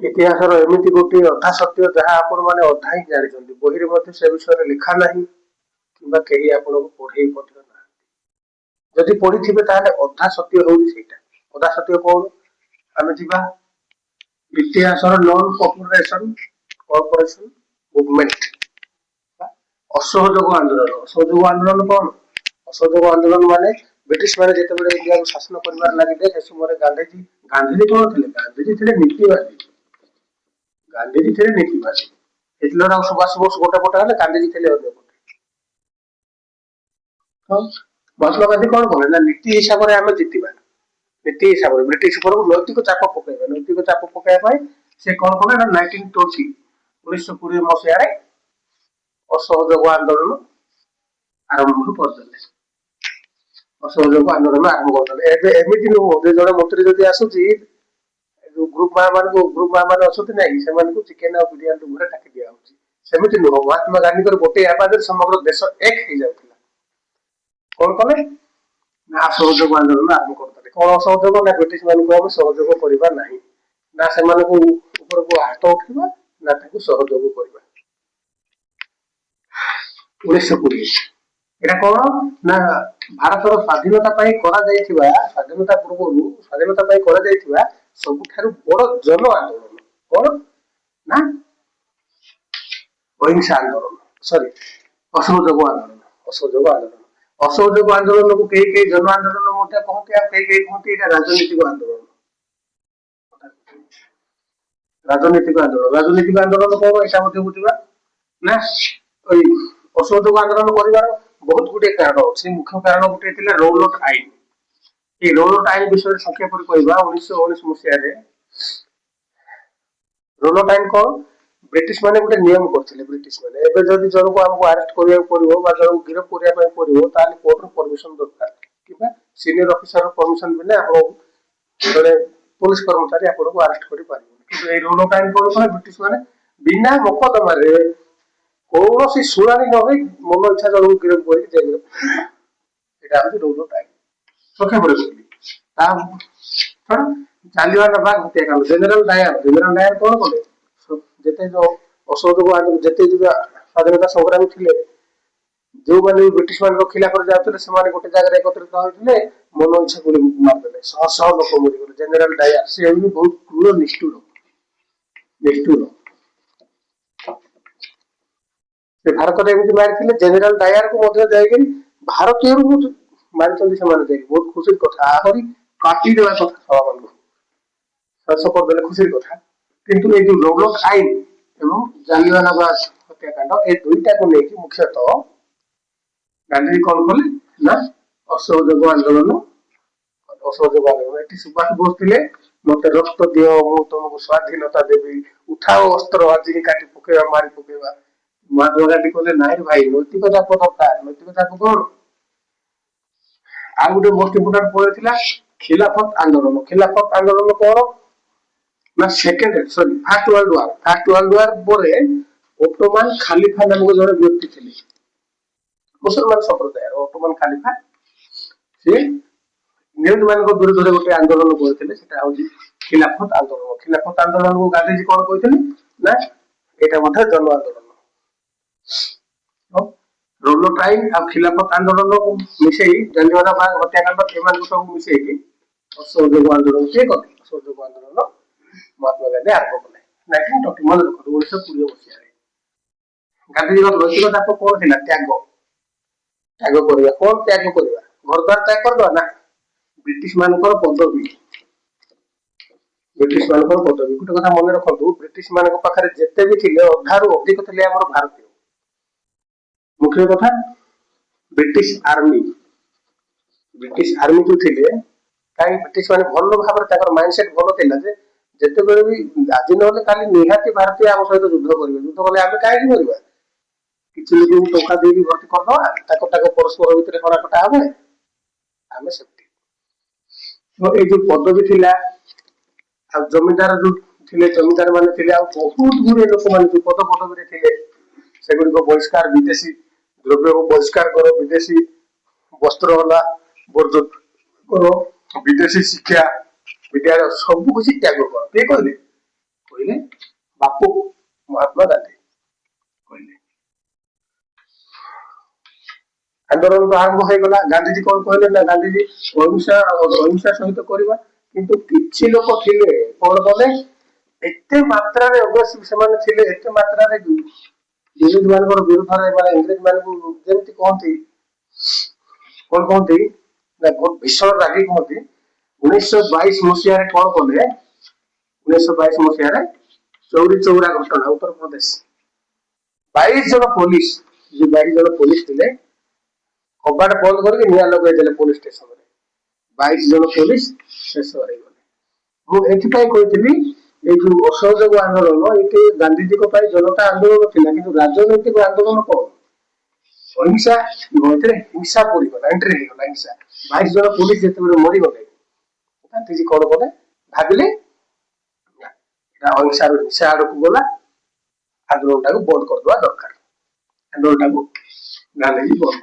ଇତିହାସର ଏମିତି ଗୋଟିଏ ଅଧା ସତ୍ୟ ଯାହା ଆପଣ ମାନେ ଅଧା ହିଁ ଜାଣିଛନ୍ତି, ବହିରେ ମଧ୍ୟ ସେ ବିଷୟରେ ଲେଖା ନାହିଁ କିମ୍ବା କେହି ଆପଣଙ୍କୁ ପଢେଇ ମଧ୍ୟ ନାହାନ୍ତି। ଯଦି ପଢିଥିବେ ତାହେଲେ ଅଧା ସତ୍ୟ ହଉଛି ସେଇଟା। ଅଧା ସତ୍ୟ କଣ? ଆମେ ଯିବା ଇତିହାସର ନନ୍ କର୍ପୋରେସନ ମୁଭମେଣ୍ଟ, ଅସହଯୋଗ ଆନ୍ଦୋଳନ। ଅସହଯୋଗ ଆନ୍ଦୋଳନ କଣ? ଅସହଯୋଗ ଆନ୍ଦୋଳନ ମାନେ ବ୍ରିଟିଶ ମାନେ ଯେତେବେଳେ ଇଣ୍ଡିଆକୁ ଶାସନ କରିବାରେ ଲାଗିଲେ ସେ ସମୟରେ ଗାନ୍ଧିଜୀ କଣ ଥିଲେ? ଗାନ୍ଧିଜୀ ଥିଲେ ନୀତିବାଦୀ। ଗାନ୍ଧିଜୀ ଥିଲେ ନୀତିବାଦୀ। ହିଟଲର ଆଉ ସୁଭାଷ ବୋଷ ଗୋଟେ ପଟେ ହେଲେ, ଗାନ୍ଧିଜୀ ଥିଲେ ଅନ୍ୟ ପଟେ। ତ ମହାତ୍ମା ଗାନ୍ଧୀ କଣ କଲେ ନା ନୀତି ହିସାବରେ ଆମେ ଜିତିବା, ନୀତି ହିସାବରେ ବ୍ରିଟିଶ ଉପରକୁ ନୈତିକ ଚାପ ପକେଇବା। ନୈତିକ ଚାପ ପକେଇବା ପାଇଁ ସେ କଣ କଲେ ନା 1920 ମସିହାରେ ଅସହଯୋଗ ଆନ୍ଦୋଳନ ଆରମ୍ଭ କରିଦେଲେ। ଅସହଯୋଗ ଆନ୍ଦୋଳନ ଆରମ୍ଭ କରିଦେଲେ। ଏବେ ଏମିତି ନୁହଁ ଯେ ଜଣେ ମନ୍ତ୍ରୀ ଯଦି ଆସୁଛି, ଯୋଉ ଗ୍ରୁପ ମା ମାନେ ଅଛନ୍ତି ନାଇଁ, ସେମାନଙ୍କୁ ଚିକେନ ଆଉ ବିରିୟାନୀ ଉପରେ ଟାକି ଦିଆହଉଛି। ସେମିତି ନୁହଁ। ମହାତ୍ମା ଗାନ୍ଧୀଙ୍କର ଗୋଟେ ଆବାଜରେ ସମଗ୍ର ଦେଶ ଏକ ହେଇଯାଉଥିଲା। କଣ କଲେ ନା ଅସହଯୋଗ ଆନ୍ଦୋଳନ ଆରମ୍ଭ କରିଦେଲେ। କଣ ଅସହଯୋଗ? ନା ବ୍ରିଟିଶ ମାନଙ୍କୁ ଆମେ ସହଯୋଗ କରିବା ନାହିଁ, ନା ସେମାନଙ୍କୁ ଉପରକୁ ହାତ ଉଠିବା, ନା ତାଙ୍କୁ ସହଯୋଗ କରିବା। 1920 ଏଟା କଣ ନା ଭାରତର ସ୍ୱାଧୀନତା ପାଇଁ କରାଯାଇଥିବା, ସ୍ୱାଧୀନତା ପୂର୍ବରୁ ସ୍ୱାଧୀନତା ପାଇଁ କରାଯାଇଥିବା ସବୁଠାରୁ ବଡ ଜନ ଆନ୍ଦୋଳନ। କଣ ନା ଅହିଂସା ଆନ୍ଦୋଳନ, ସରି ଅସହଯୋଗ ଆନ୍ଦୋଳନ। ଅସହଯୋଗ ଆନ୍ଦୋଳନ, ଅସହଯୋଗ ଆନ୍ଦୋଳନକୁ କେହି କେହି ଜନ ଆନ୍ଦୋଳନ ମଧ୍ୟ କହନ୍ତି, ଆଉ କେହି କେହି କହନ୍ତି ଏଇଟା ରାଜନୈତିକ ଆନ୍ଦୋଳନ। ରାଜନୈତିକ ଆନ୍ଦୋଳନ, ରାଜନୈତିକ ଆନ୍ଦୋଳନ କଣ ଏଇଟା ମଧ୍ୟ ବୁଝିବା ନା। ଅସହଯୋଗ ଆନ୍ଦୋଳନ କରିବାର ବହୁତ ଗୁଡିଏ କାରଣ ଅଛି। ମୁଖ୍ୟ କାରଣ ଗୋଟେ ଥିଲା ରୌଲଟ ଆଇନ। এই রৌলট আইন বিষয়ে সংক্ষেপে কইবা 1919 মସିହାରେ রৌলଟ ଆଇନ କଣ? ବ୍ରିଟିଶ ମାନେ ଗୋଟେ ନିୟମ କରିଥିଲେ। ବ୍ରିଟିଶ ମାନେ ଏବେ ଯଦି ଜଣକୁ ଆମକୁ ଆରେଷ୍ଟ କରିବାକୁ ପଡିବ ବା ଜଣକୁ ଗିରଫ କରିବା ପାଇଁ ପଡିବ, ତାହେଲେ କୋର୍ଟର ପରମିଶନ ଦରକାର କିମ୍ବା ସିନିୟର ଅଫିସର ପରମିଶନ ବିନା ଆପଣ ଜଣେ ପୁଲିସ କର୍ମଚାରୀ ଆପଣଙ୍କୁ ଆରେଷ୍ଟ କରିପାରିବେନି। କିନ୍ତୁ এই রৌলଟ ଆଇନ କଣ କରେ? ବ୍ରିଟିଶ ମାନେ ବିନା ମକଦ୍ଦମାରେ କୌଣସି ଶୁଣାଣି ନ ହୋଇ ମନ ଇଚ୍ଛା ଜଣକୁ ଗିରଫ କରିକି ଜେଲରେ ପକାଇବେ। এটা হচ্ছে রৌলট আইন। সংক্ষেপে বলি তা জালিওয়ালা হত্যাকাণ্ড। জেনারেল ডায়ার କଣ କଲେ? ଯେତେ ଯୋଉ ଅସହଯୋଗ ଯେତେ ସ୍ୱାଧୀନତା ସଂଗ୍ରାମୀ ଥିଲେ, ଯୋଉମାନେ ବ୍ରିଟିଶ ମାନଙ୍କ ଖିଲାଫରେ ଯାଉଥିଲେ, ସେମାନେ ଗୋଟେ ଜାଗାରେ ଏକତ୍ରିତ ହୋଇଥିଲେ, ମନ ଇଚ୍ଛା ଗୁଳି ମାରିଦେଲେ। ଶହ ଶହ ଲୋକ ମରିଗଲେ। ଜେନେରାଲ ଡାୟାର ସେ ବି ବହୁତ କ୍ରୂର ନିଷ୍ଠୁର। ସେ ଭାରତରେ ଏମିତି ମାରିଥିଲେ, ଜେନେରାଲ ଡାୟାରକୁ ମଧ୍ୟ ଯାଇକରି ଭାରତୀୟରୁ ମାରିଛନ୍ତି ସେମାନେ। ଯାଇକି ବହୁତ ଖୁସିର କଥା, ଆହୁରି କାଟିଦେବା କଥା ସଭାମାନଙ୍କୁ ଶେଷ କରିଦେଲେ, ଖୁସିର କଥା। କିନ୍ତୁ ଏଇ ଯୋଉ ରୌଲଟ ଆଇନ ଏବଂ ଜାଲିଆନାବାଗ ହତ୍ୟାକାଣ୍ଡ, ଏ ଦୁଇଟାକୁ ନେଇକି ମୁଖ୍ୟତଃ ଗାନ୍ଧୀ କଣ କଲେ ନା ଅସହଯୋଗ ଆନ୍ଦୋଳନ। ଏଠି ସୁଭାଷ ବୋଷ ଥିଲେ, ମତେ ରକ୍ତ ଦିଅ, ମୁଁ ତମକୁ ସ୍ୱାଧୀନତା ଦେବି, ଉଠାଅ ଅସ୍ତ୍ର, ଆଜିକି କାଟି ପକେଇବା, ମାରି ପକେଇବା। ମହାତ୍ମା ଗାନ୍ଧୀ କହିଲେ ନାଇଁ ଭାଇ, ନୈତିକତା ଦରକାର। ନୈତିକତା କଣ? ଆଉ ଗୋଟେ ମୋଷ୍ଟ ଇମ୍ପୋର୍ଟାଣ୍ଟ ପଏଣ୍ଟ ଥିଲା ଖିଲାଫତ ଆନ୍ଦୋଳନ। ଖିଲାଫତ ଆନ୍ଦୋଳନ କଣ ନା ଫାର୍ଷ୍ଟ ୱାର୍ଲଡ ୱାର ପରେ ଓଟୋମାନ ଖାଲିଫା ନାମକ ଜଣେ ବ୍ୟକ୍ତି ଥିଲେ, ମୁସଲମାନ ସମ୍ପ୍ରଦାୟର ଓଟୋମାନ ଖାଲିଫା। ସେ ଇଂରେଜ ମାନଙ୍କ ବିରୁଦ୍ଧରେ ଗୋଟେ ଆନ୍ଦୋଳନ କରିଥିଲେ, ସେଟା ହଉଛି ଖିଲାଫତ ଆନ୍ଦୋଳନ। ଖିଲାଫତ ଆନ୍ଦୋଳନକୁ ଗାନ୍ଧିଜୀ କଣ କହିଥିଲେ ନା ଏଇଟା ମଧ୍ୟ ଜନ ଆନ୍ଦୋଳନ। ରୌଲଟ ଆଇନ ଆଉ ଖିଲାଫତ ଆନ୍ଦୋଳନକୁ ମିଶେଇ ଜାଲିଆନାବାଗ ହତ୍ୟାକାଣ୍ଡ, ଏମାନଙ୍କୁ ସବୁ ମିଶେଇକି ଅସହଯୋଗ ଆନ୍ଦୋଳନ କିଏ କଲେ? ଅସହଯୋଗ ଆନ୍ଦୋଳନ ମହାତ୍ମା ଗାନ୍ଧୀ ଆରମ୍ଭ କଲେ 1920 ମନେ ରଖନ୍ତୁ 1920 ମସିହାରେ। ଗାନ୍ଧୀଜୀଙ୍କ ନୈତିକ ଚାପ କଣ ଥିଲା? ତ୍ୟାଗ। ତ୍ୟାଗ କରିବା। କଣ ତ୍ୟାଗ କରିବା? ଘରଦ୍ୱାର ତ୍ୟାଗ କରିଦବା ନା ବ୍ରିଟିଶ ମାନଙ୍କର ପଦବୀ। ବ୍ରିଟିଶ ମାନଙ୍କର ପଦବୀ ଗୋଟେ କଥା ମନେ ରଖନ୍ତୁ, ବ୍ରିଟିଶ ମାନଙ୍କ ପାଖରେ ଯେତେ ବି ଥିଲେ, ଅଧାରୁ ଅଧିକ ଥିଲେ ଆମର ଭାରତୀୟ। ମୁଖ୍ୟ କଥା ବ୍ରିଟିଶ ଆର୍ମି ଯୋଉ ଥିଲେ, କାହିଁକି ବ୍ରିଟିଶ ମାନେ ଭଲ ଭାବରେ ତାଙ୍କର ମାଇଣ୍ଡ ସେଟ ଭଲ ଥିଲା ଯେ ଯେତେବେଳେ ବି ଆଜି ନହେଲେ କାଲି ନିହାତି ଭାରତୀୟ ଆମ ସହିତ ଯୁଦ୍ଧ କରିବେ। ଯୁଦ୍ଧ କଲେ ଆମେ କାହିଁକି କରିବା? କିଛି ଲୋକଙ୍କୁ ଟଙ୍କା ଦେଇକି ଭର୍ତ୍ତି କରିଦବା, ତାଙ୍କ ପରସ୍ପର ଭିତରେ ହଣାକଟା ହେବେ, ଆମେ ସେମିତି। ଏଇ ଯୋଉ ପଦବୀ ଥିଲା, ଆଉ ଜମିଦାର ଯୋଉ ଥିଲେ, ଜମିଦାର ମାନେ ଥିଲେ, ଆଉ ବହୁତ ଗୁଡିଏ ଲୋକମାନେ ଯୋଉ ପଦ ପଦବୀରେ ଥିଲେ, ସେଗୁଡିକ ବହିଷ୍କାର। ବିଦେଶୀ ଦ୍ରବ୍ୟକୁ ବହିଷ୍କାର କର, ବିଦେଶୀ ବସ୍ତ୍ର ହେଲା ବର୍ଜନ କର, ବିଦେଶୀ ଶିକ୍ଷା ବିଦ୍ୟାଳୟ ସବୁ କିଛି ତ୍ୟାଗ କର। କିଏ କହିଲେ? କହିଲେ ବାପୁ ମହାତ୍ମା ଗାନ୍ଧୀ କହିଲେ। ଆନ୍ଦୋଳନ ତ ଆରମ୍ଭ ହେଇଗଲା। ଗାନ୍ଧିଜୀ କଣ କହିଲେ ନା ଗାନ୍ଧିଜୀ ଅହିଂସା ସହିତ କରିବା, କିନ୍ତୁ କିଛି ଲୋକ ଥିଲେ କଣ କଲେ ଏତେ ମାତ୍ରାରେ ଅଗ୍ରେସିଭ ସେମାନେ ଥିଲେ, ଏତେ ମାତ୍ରାରେ ଇଂରେଜ ମାନଙ୍କର ବିରୁଦ୍ଧରେ ମାନେ ଇଂରେଜ ମାନଙ୍କୁ ଯେମିତି କହନ୍ତି କଣ କହନ୍ତି ନା ଭୀଷଣ ରାଗି କୁହନ୍ତି। 1922 ମସିହାରେ କଣ କଲେ, 1922 ମସିହାରେ ଚୌରୀ ଚୌରା ଘଟଣା ଉତ୍ତରପ୍ରଦେଶ 22 ଜଣ ପୋଲିସ, ଯେ 22 ଜଣ ପୋଲିସ ଥିଲେ କବାଟ ବନ୍ଦ କରିକି ନିଆଁ ଲଗେଇଦେଲେ ପୋଲିସ ଷ୍ଟେସନରେ। 22 ଜଣ ପୋଲିସ ଶେଷ ହେଇଗଲେ। ମୁଁ ଏଥିପାଇଁ କହିଥିଲି ଏଇ ଯୋଉ ଅସହଯୋଗ ଆନ୍ଦୋଳନ ଏଠି ଗାନ୍ଧିଜୀଙ୍କ ପାଇଁ ଜନତା ଆନ୍ଦୋଳନ ଥିଲା, କିନ୍ତୁ ରାଜନୈତିକ ଆନ୍ଦୋଳନ କଣ ଅହିଂସା ଏଥିରେ ହିଂସା ପଡିଗଲା, ଏଣ୍ଟ୍ରି ହେଇଗଲା ହିଂସା। 22 ଜଣ ପୋଲିସ ଯେତେବେଳେ ମରିଗଲେ ଗାନ୍ଧିଜୀ କଣ କଲେ ଭାବିଲେ ଅହିଂସାରୁ ହିଂସା ଆଡକୁ ଗଲା, ଆନ୍ଦୋଳନଟାକୁ ବନ୍ଦ କରିଦେବା ଦରକାର। ଆନ୍ଦୋଳନଟାକୁ ଗାନ୍ଧିଜୀ ବନ୍ଦ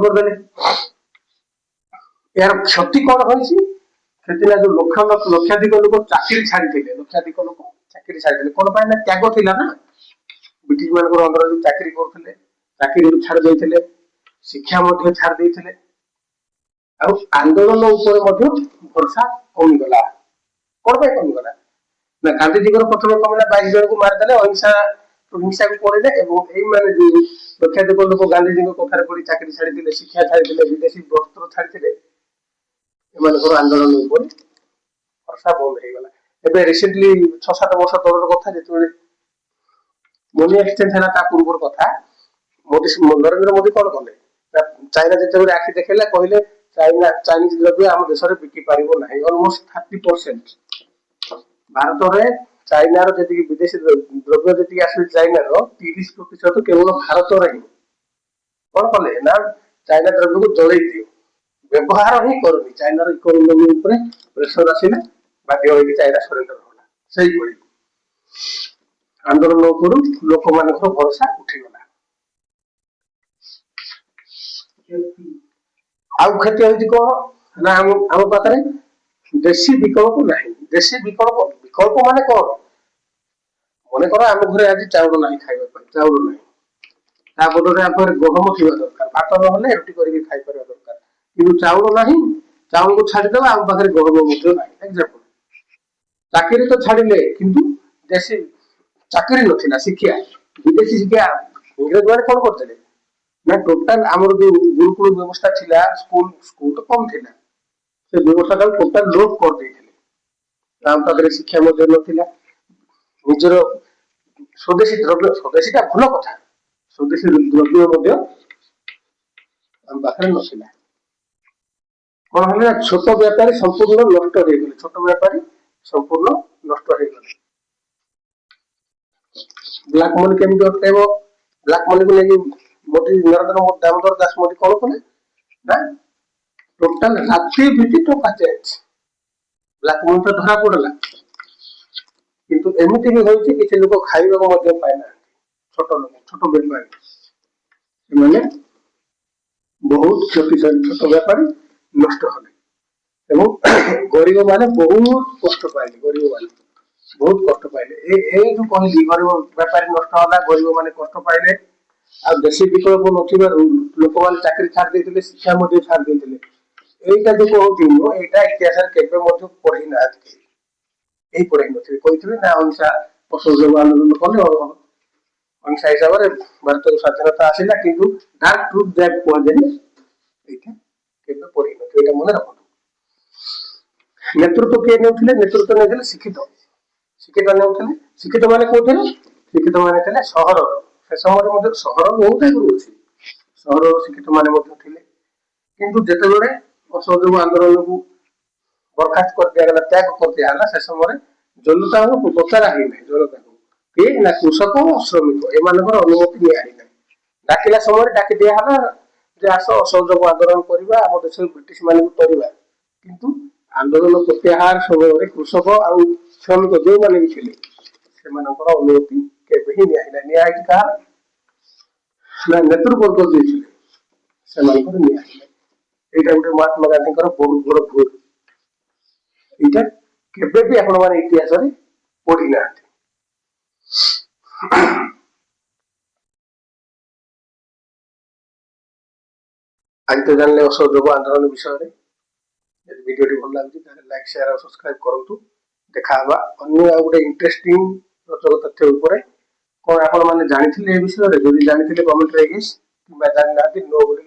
କରିଦେଲେ। ଏହାର କ୍ଷତି କଣ ହୋଇଛି? କ୍ଷତି ନା ଯୋଉ ଲକ୍ଷାଧିକ ଲୋକ ଚାକିରି ଛାଡିଥିଲେ, ଲକ୍ଷାଧିକ ଲୋକ ଚାକିରି ଛାଡିଥିଲେ କଣ ପାଇଁ ନା ତ୍ୟାଗ ଥିଲା ନା। ବ୍ରିଟିଶ ମାନଙ୍କର ଅଣ୍ଡରରେ ଯୋଉ ଚାକିରି କରୁଥିଲେ ଚାକିରିରୁ ଛାଡି ଦେଇଥିଲେ, ଶିକ୍ଷା ମଧ୍ୟ ଛାଡି ଦେଇଥିଲେ, ଆଉ ଆନ୍ଦୋଳନ ଉପରେ ମଧ୍ୟ ଭରସା କମିଗଲା। କଣ ପାଇଁ କମିଗଲା ନା ଗାନ୍ଧିଜୀଙ୍କର ପ୍ରଥମେ କମିଲା 22 ଜଣଙ୍କୁ ମାରିଦେଲେ, ହିଂସାକୁ ପଳେଇଲେ, ଏବଂ ଏଇମାନେ ଯୋଉ ଲକ୍ଷାଧିକ ଲୋକ ଗାନ୍ଧିଜୀଙ୍କ କଥାରେ ପଡି ଚାକିରି ଛାଡିଥିଲେ, ଶିକ୍ଷା ଛାଡିଥିଲେ, ବିଦେଶୀ ବସ୍ତ୍ର ଛାଡିଥିଲେ, ଏମାନଙ୍କର ଆନ୍ଦୋଳନ ଉପରେ ଭରସା ବନ୍ଦ ହେଇଗଲା। ଏବେ ରିସେଣ୍ଟଲି 6-7 ବର୍ଷ ତଳର କଥା, ଯେତେବେଳେ ମନି ଏକ୍ସଚେଞ୍ଜ ହେଲା ତା ପୂର୍ବର କଥା, ନରେନ୍ଦ୍ର ମୋଦି କଣ କଲେ ଚାଇନା ଯେତେବେଳେ ଆଖି ଦେଖେଇଲା କହିଲେ ଚାଇନିଜ ଦ୍ରବ୍ୟ ଆମ ଦେଶରେ ବିକି ପାରିବ ନାହିଁ। ଅଲମୋଷ୍ଟ 30% ଭାରତରେ ଚାଇନାର ଯେତିକି ବିଦେଶୀ ଦ୍ରବ୍ୟ ଯେତିକି ଆସୁଛି ଚାଇନାର 30% କେବଳ ଭାରତରେ ହିଁ କଣ କଲେ ନା ଚାଇନା ଦ୍ରବ୍ୟକୁ ଜଳେଇ ଦିଅ, ବ୍ୟବହାର ହିଁ କରୁନି। ଚାଇନାର ଇକୋନୋମି ଉପରେ ପ୍ରେସର ଆସିଲା, ବାଧ୍ୟ ହୋଇକି ଚାଇନା ସରେଣ୍ଡର ହେଲା। ସେଇଭଳି ଆନ୍ଦୋଳନ ଉପରୁ ଲୋକମାନଙ୍କର ଭରସା ଉଠିଗଲା। ଆଉ କ୍ଷତି ହଉଛି କଣ ନା ଆମ ପାଖରେ ଦେଶୀ ବିକଳ୍ପ ନାହିଁ। ଦେଶୀ ବିକଳ୍ପ ମାନେ କଣ? ମନେକର ଆମ ଘରେ ଆଜି ଚାଉଳ ନାହିଁ, ଖାଇବା ପାଇଁ ଚାଉଳ ନାହିଁ, ତା ବଦଳରେ ଆମ ଘରେ ଗହମ ଥିବା ଦରକାର, ଭାତ ନହେଲେ ରୁଟି କରିକି ଖାଇପାରିବା ଦରକାର, କିନ୍ତୁ ଚାଉଳ ନାହିଁ। ଚାଉଳକୁ ଛାଡିଦେବା, ଆମ ପାଖରେ ଗହମ ମଧ୍ୟ ନାହିଁ। ଏକ୍ସାମ୍ପଲ, ଚାକିରି ତ ଛାଡିଲେ କିନ୍ତୁ ଦେଶୀ ଚାକିରି ନଥିଲା, ଶିକ୍ଷା ବିଦେଶୀ ଶିକ୍ଷା। ଇଂରେଜ ମାନେ କଣ କରିଥିଲେ ନା ଟୋଟାଲ ଆମର ଯୋଉ ଗୁରୁକୁଳ ବ୍ୟବସ୍ଥା ଥିଲା, ସ୍କୁଲ ତ କମ ଥିଲା, ସେ ବ୍ୟବସ୍ଥାଟାକୁ ଟୋଟାଲ ଲୋପ କରିଦେଇଥିଲେ। ଆମ ପାଖରେ ଶିକ୍ଷା ମଧ୍ୟ ନଥିଲା, ନିଜର ସ୍ୱଦେଶୀ ଦ୍ରବ୍ୟ, ସ୍ୱଦେଶୀଟା ଭଲ କଥା, ସ୍ୱଦେଶୀ ଦ୍ରବ୍ୟ ମଧ୍ୟ ଆମ ପାଖରେ ନଥିଲା। କଣ ହେଲା ଛୋଟ ବ୍ୟାପାରୀ ସମ୍ପୂର୍ଣ୍ଣ ନଷ୍ଟ ହେଇଗଲେ, ଛୋଟ ବ୍ୟାପାରୀ ସମ୍ପୂର୍ଣ୍ଣ ନଷ୍ଟ ହେଇଗଲେ। ବ୍ଲାକ ମନି କେମିତି ଅଟକେଇବ? ବ୍ଲାକ ମନିକୁ ନେଇକି ଦାମୋଦର ଦାସ ମୋଦି କଣ କଲେ ନା ଟୋଟାଲ ରାତି ଭିତ୍ତି ଟଙ୍କା ଚେଞ୍ଜ, ବ୍ଲାକ ମନି ତ ଧରା ପଡିଲା, କିନ୍ତୁ ଏମିତି ବି ହଉଛି କିଛି ଲୋକ ଖାଇବାକୁ ମଧ୍ୟ ପାଇନାହାନ୍ତି। ଛୋଟ ଲୋକ, ଛୋଟ ବେପାରୀ, ସେମାନେ ବହୁତ କ୍ଷତିଶାଳୀ, ଛୋଟ ବ୍ୟାପାରୀ ନଷ୍ଟ ହେଲେ, ଏବଂ ଗରିବ ମାନେ ବହୁତ କଷ୍ଟ ପାଇଲେ। ଗରିବ ମାନେ ବହୁତ କଷ୍ଟ ପାଇଲେ। ଏଇ ଯୋଉ କହିଲି ଗରିବ ବେପାରୀ ନଷ୍ଟ ହେଲା, ଗରିବ ମାନେ କଷ୍ଟ ପାଇଲେ, ଆଉ ଦେଶୀ ବିକଳ୍ପ ନଥିବାରୁ ଲୋକମାନେ ଚାକିରି ଛାଡି ଦେଇଥିଲେ, ଶିକ୍ଷା ମଧ୍ୟ ଛାଡି ଦେଇଥିଲେ। ଏଇଟା ଯୋଉ କହୁଛି ମୁଁ, ଏଇଟା ଇତିହାସରେ କେବେ ମଧ୍ୟ ପଢି ନାହାନ୍ତି, ଏଇ ପଢେଇ ନଥିବେ। କହିଥିବେ ନା ଅହିଂସା ଅସହଯୋଗ ଆନ୍ଦୋଳନ କଲେ, ଅହିଂସା ହିସାବରେ ଭାରତର ସ୍ୱାଧୀନତା ଆସିଲା, କିନ୍ତୁ ଡାର୍କ ଟ୍ରୁଥ ଯାହାକୁ କୁହାଯାଏ ଏଇଟା କେବେ ପଢି ନଥିବେ, ଏଇଟା ମନେ ରଖନ୍ତୁ। ନେତୃତ୍ୱ କିଏ ନେଉଥିଲେ? ନେତୃତ୍ୱ ନେଉଥିଲେ ଶିକ୍ଷିତ, ଶିକ୍ଷିତ ନେଉଥିଲେ। ଶିକ୍ଷିତ ମାନେ କୋଉଥିଲେ? ଶିକ୍ଷିତ ମାନେ ଥିଲେ ସହରର, ସେ ସମୟରେ ମଧ୍ୟ ସହର ବହୁତ ଆଗରୁ ଅଛି, ସହରର ଶିକ୍ଷିତ ମାନେ ମଧ୍ୟ ଥିଲେ। କିନ୍ତୁ ଯେତେବେଳେ ଅସହଯୋଗ ଆନ୍ଦୋଳନକୁ ବରଖାସ୍ତ କରିଦିଆଗଲା, ତ୍ୟାଗ କରିଦିଆଗଲା, ସେ ସମୟରେ ଜନତାଙ୍କୁ ପଚରା ହେଇନାହିଁ। ଜନତାଙ୍କୁ କିଏ ନା କୃଷକ, ଶ୍ରମିକ, ଏମାନଙ୍କର ଅନୁମତି ନିଆ ହେଇନାହିଁ। ଡାକିଲା ସମୟରେ ଡାକି ଦିଆହେଲା ଯେ ଆସ ଅସହଯୋଗ ଆନ୍ଦୋଳନ କରିବା, ଆମ ଦେଶରେ ବ୍ରିଟିଶ ମାନଙ୍କୁ କରିବା, କିନ୍ତୁ ଆନ୍ଦୋଳନ ପ୍ରତ୍ୟାହାର ସମୟରେ କୃଷକ ଆଉ ଶ୍ରମିକ ଯୋଉମାନେ ବି ଥିଲେ, ସେମାନଙ୍କର ଅନୁମତି କେବେ ହିଁ ନିଆହେଇନାହିଁ। ନିଆହେଇଛି କାହାର ନା ନେତୃବର୍ଗ ଦେଇଥିଲେ, ସେମାନଙ୍କର ନିଆହେଇନାହିଁ। ଏଇଟା ଗୋଟେ ମହାତ୍ମା ଗାନ୍ଧୀଙ୍କର ବହୁତ ବଡ ଭୁଲ। ଏଇଟା କେବେ ବି ଆପଣ ମାନେ ଇତିହାସରେ ପଢି ନାହାନ୍ତି। ଆଜି ତ ଜାଣିଲେ ଅସହଯୋଗ ଆନ୍ଦୋଳନ ବିଷୟରେ। ଯଦି ଭିଡ଼ିଓଟି ଭଲ ଲାଗୁଛି ତାହେଲେ ଲାଇକ୍ ସେୟାର ଆଉ ସବସ୍କ୍ରାଇବ କରନ୍ତୁ। ଦେଖା ହବା ଅନ୍ୟ ଆଉ ଗୋଟେ ଇଣ୍ଟରେଷ୍ଟିଂ ରୋଚକ ତଥ୍ୟ ଉପରେ। କଣ ଆପଣ ମାନେ ଜାଣିଥିଲେ ଏ ବିଷୟରେ? ଯଦି ଜାଣିଥିଲେ କମେଣ୍ଟରେ ୟେସ୍ କିମ୍ବା ଜାଣିନାହାନ୍ତି ନୋ ବୋଲି